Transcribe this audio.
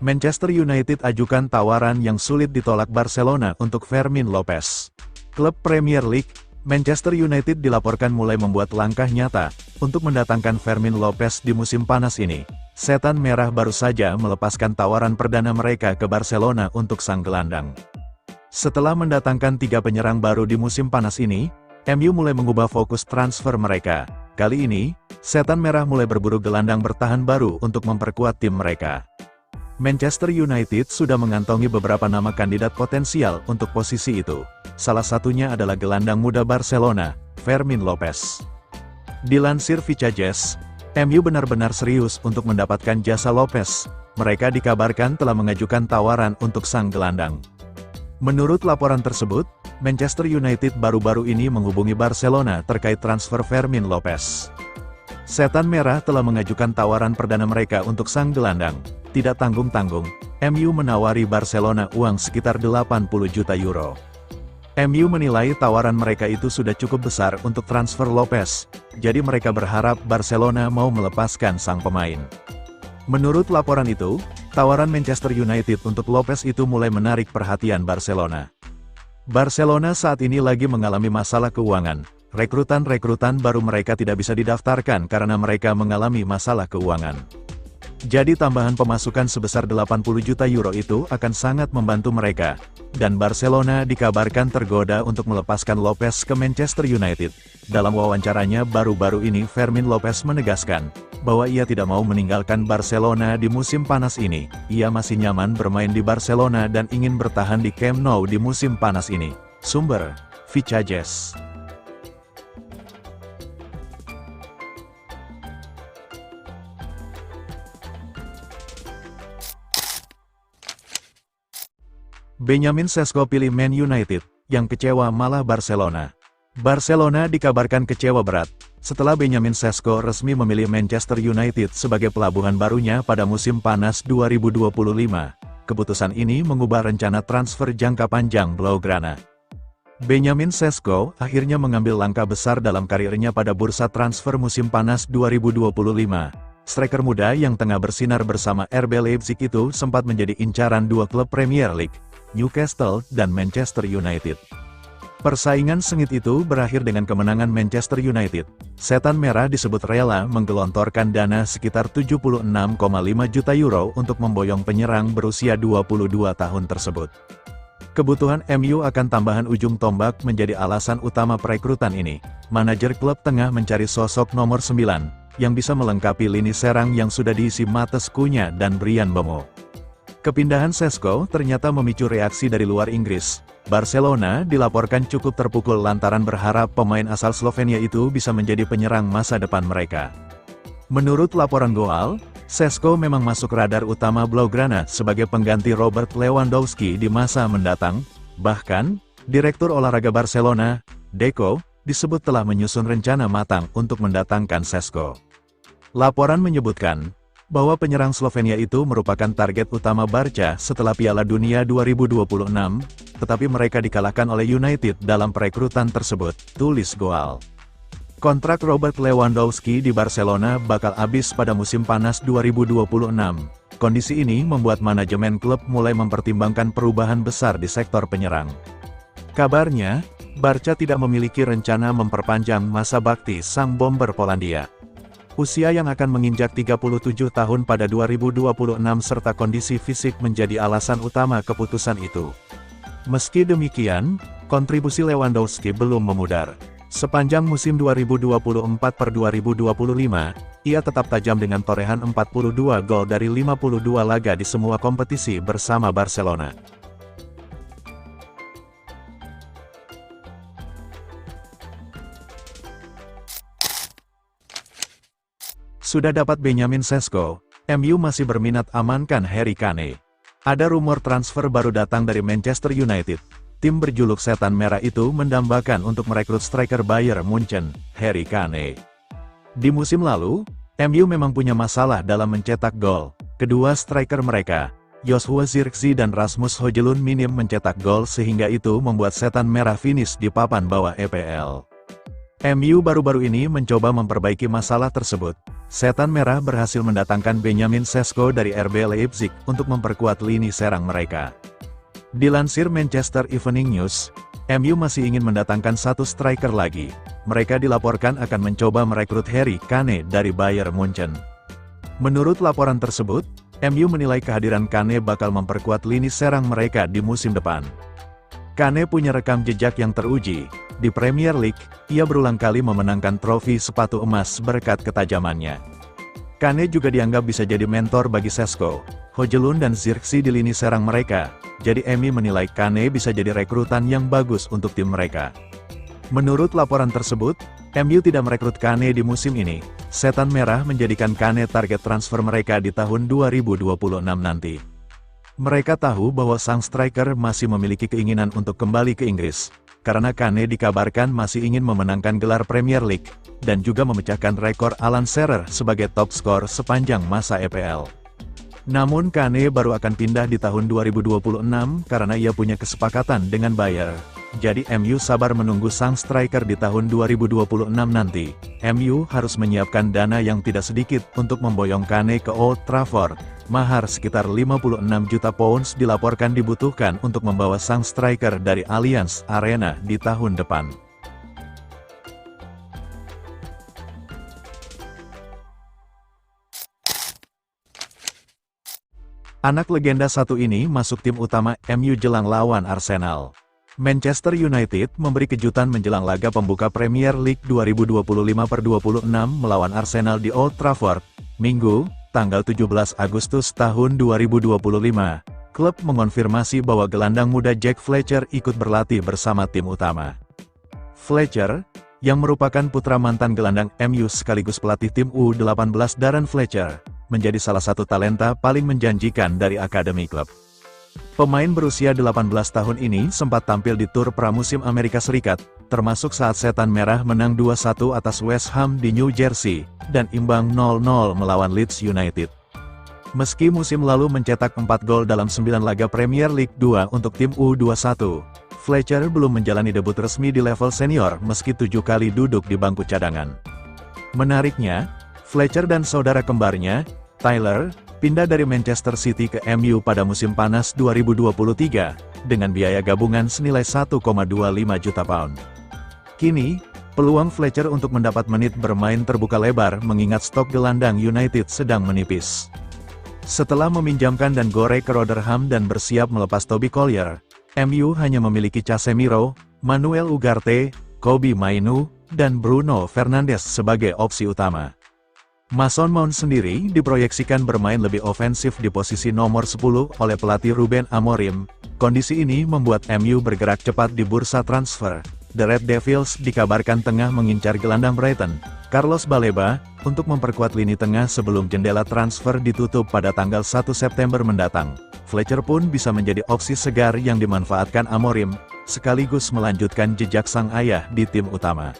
Manchester United ajukan tawaran yang sulit ditolak Barcelona untuk Fermin Lopez. Klub Premier League, Manchester United dilaporkan mulai membuat langkah nyata untuk mendatangkan Fermin Lopez di musim panas ini. Setan Merah baru saja melepaskan tawaran perdana mereka ke Barcelona untuk sang gelandang. Setelah mendatangkan 3 penyerang baru di musim panas ini, MU mulai mengubah fokus transfer mereka. Kali ini, Setan Merah mulai berburu gelandang bertahan baru untuk memperkuat tim mereka. Manchester United sudah mengantongi beberapa nama kandidat potensial untuk posisi itu. Salah satunya adalah gelandang muda Barcelona, Fermin Lopez. Dilansir Vicajes, MU benar-benar serius untuk mendapatkan jasa Lopez. Mereka dikabarkan telah mengajukan tawaran untuk sang gelandang. Menurut laporan tersebut, Manchester United baru-baru ini menghubungi Barcelona terkait transfer Fermin Lopez. Setan Merah telah mengajukan tawaran perdana mereka untuk sang gelandang. Tidak tanggung-tanggung, MU menawari Barcelona uang sekitar 80 juta euro. MU menilai tawaran mereka itu sudah cukup besar untuk transfer Lopez, jadi mereka berharap Barcelona mau melepaskan sang pemain. Menurut laporan itu, tawaran Manchester United untuk Lopez itu mulai menarik perhatian Barcelona. Barcelona saat ini lagi mengalami masalah keuangan. Rekrutan baru mereka tidak bisa didaftarkan karena mereka mengalami masalah keuangan. Jadi tambahan pemasukan sebesar 80 juta euro itu akan sangat membantu mereka. Dan Barcelona dikabarkan tergoda untuk melepaskan Lopez ke Manchester United. Dalam wawancaranya baru-baru ini Fermin Lopez menegaskan bahwa ia tidak mau meninggalkan Barcelona di musim panas ini. Ia masih nyaman bermain di Barcelona dan ingin bertahan di Camp Nou di musim panas ini. Sumber, Vicajes. Benjamin Sesko pilih Man United, yang kecewa malah Barcelona. Barcelona dikabarkan kecewa berat, setelah Benjamin Sesko resmi memilih Manchester United sebagai pelabuhan barunya pada musim panas 2025. Keputusan ini mengubah rencana transfer jangka panjang Blaugrana. Benjamin Sesko akhirnya mengambil langkah besar dalam karirnya pada bursa transfer musim panas 2025. Striker muda yang tengah bersinar bersama RB Leipzig itu sempat menjadi incaran 2 klub Premier League, Newcastle dan Manchester United. Persaingan sengit itu berakhir dengan kemenangan Manchester United. Setan Merah disebut rela menggelontorkan dana sekitar 76,5 juta euro untuk memboyong penyerang berusia 22 tahun tersebut. Kebutuhan MU akan tambahan ujung tombak menjadi alasan utama perekrutan ini. Manajer klub tengah mencari sosok nomor 9, yang bisa melengkapi lini serang yang sudah diisi Matheus Cunha dan Bryan Mbeumo. Kepindahan Sesko ternyata memicu reaksi dari luar Inggris. Barcelona dilaporkan cukup terpukul lantaran berharap pemain asal Slovenia itu bisa menjadi penyerang masa depan mereka. Menurut laporan Goal, Sesko memang masuk radar utama Blaugrana sebagai pengganti Robert Lewandowski di masa mendatang. Bahkan, Direktur Olahraga Barcelona, Deco, disebut telah menyusun rencana matang untuk mendatangkan Sesko. Laporan menyebutkan bahwa penyerang Slovenia itu merupakan target utama Barca setelah Piala Dunia 2026, tetapi mereka dikalahkan oleh United dalam perekrutan tersebut, tulis Goal. Kontrak Robert Lewandowski di Barcelona bakal habis pada musim panas 2026. Kondisi ini membuat manajemen klub mulai mempertimbangkan perubahan besar di sektor penyerang. Kabarnya, Barca tidak memiliki rencana memperpanjang masa bakti sang bomber Polandia. Usia yang akan menginjak 37 tahun pada 2026 serta kondisi fisik menjadi alasan utama keputusan itu. Meski demikian, kontribusi Lewandowski belum memudar. Sepanjang musim 2024-2025, ia tetap tajam dengan torehan 42 gol dari 52 laga di semua kompetisi bersama Barcelona. Sudah dapat Benjamin Sesko, MU masih berminat amankan Harry Kane. Ada rumor transfer baru datang dari Manchester United. Tim berjuluk Setan Merah itu mendambakan untuk merekrut striker Bayern Munchen, Harry Kane. Di musim lalu, MU memang punya masalah dalam mencetak gol. Kedua striker mereka, Joshua Zirkzee dan Rasmus Højlund minim mencetak gol sehingga itu membuat Setan Merah finish di papan bawah EPL. MU baru-baru ini mencoba memperbaiki masalah tersebut. Setan Merah berhasil mendatangkan Benjamin Sesko dari RB Leipzig untuk memperkuat lini serang mereka. Dilansir Manchester Evening News, MU masih ingin mendatangkan satu striker lagi. Mereka dilaporkan akan mencoba merekrut Harry Kane dari Bayern Munchen. Menurut laporan tersebut, MU menilai kehadiran Kane bakal memperkuat lini serang mereka di musim depan. Kane punya rekam jejak yang teruji. Di Premier League, ia berulang kali memenangkan trofi sepatu emas berkat ketajamannya. Kane juga dianggap bisa jadi mentor bagi Sesko, Højlund dan Zirkzee di lini serang mereka, jadi MU menilai Kane bisa jadi rekrutan yang bagus untuk tim mereka. Menurut laporan tersebut, MU tidak merekrut Kane di musim ini. Setan Merah menjadikan Kane target transfer mereka di tahun 2026 nanti. Mereka tahu bahwa sang striker masih memiliki keinginan untuk kembali ke Inggris, karena Kane dikabarkan masih ingin memenangkan gelar Premier League, dan juga memecahkan rekor Alan Shearer sebagai top skor sepanjang masa EPL. Namun Kane baru akan pindah di tahun 2026 karena ia punya kesepakatan dengan Bayern. Jadi MU sabar menunggu sang striker di tahun 2026 nanti. MU harus menyiapkan dana yang tidak sedikit untuk memboyong Kane ke Old Trafford. Mahar sekitar 56 juta pounds dilaporkan dibutuhkan untuk membawa sang striker dari Allianz Arena di tahun depan. Anak legenda satu ini masuk tim utama MU jelang lawan Arsenal. Manchester United memberi kejutan menjelang laga pembuka Premier League 2025/26 melawan Arsenal di Old Trafford, Minggu, tanggal 17 Agustus tahun 2025. Klub mengonfirmasi bahwa gelandang muda Jack Fletcher ikut berlatih bersama tim utama. Fletcher, yang merupakan putra mantan gelandang MU sekaligus pelatih tim U18 Darren Fletcher, menjadi salah satu talenta paling menjanjikan dari akademi klub. Pemain berusia 18 tahun ini sempat tampil di tur pramusim Amerika Serikat, termasuk saat Setan Merah menang 2-1 atas West Ham di New Jersey, dan imbang 0-0 melawan Leeds United. Meski musim lalu mencetak 4 gol dalam 9 laga Premier League 2 untuk tim U21, Fletcher belum menjalani debut resmi di level senior meski 7 kali duduk di bangku cadangan. Menariknya, Fletcher dan saudara kembarnya, Tyler, pindah dari Manchester City ke MU pada musim panas 2023, dengan biaya gabungan senilai 1,25 juta pound. Kini, peluang Fletcher untuk mendapat menit bermain terbuka lebar mengingat stok gelandang United sedang menipis. Setelah meminjamkan Dan Gore ke Rotherham dan bersiap melepas Toby Collier, MU hanya memiliki Casemiro, Manuel Ugarte, Kobbie Mainoo, dan Bruno Fernandes sebagai opsi utama. Mason Mount sendiri diproyeksikan bermain lebih ofensif di posisi nomor 10 oleh pelatih Ruben Amorim. Kondisi ini membuat MU bergerak cepat di bursa transfer. The Red Devils dikabarkan tengah mengincar gelandang Brighton, Carlos Baleba, untuk memperkuat lini tengah sebelum jendela transfer ditutup pada tanggal 1 September mendatang. Fletcher pun bisa menjadi opsi segar yang dimanfaatkan Amorim, sekaligus melanjutkan jejak sang ayah di tim utama.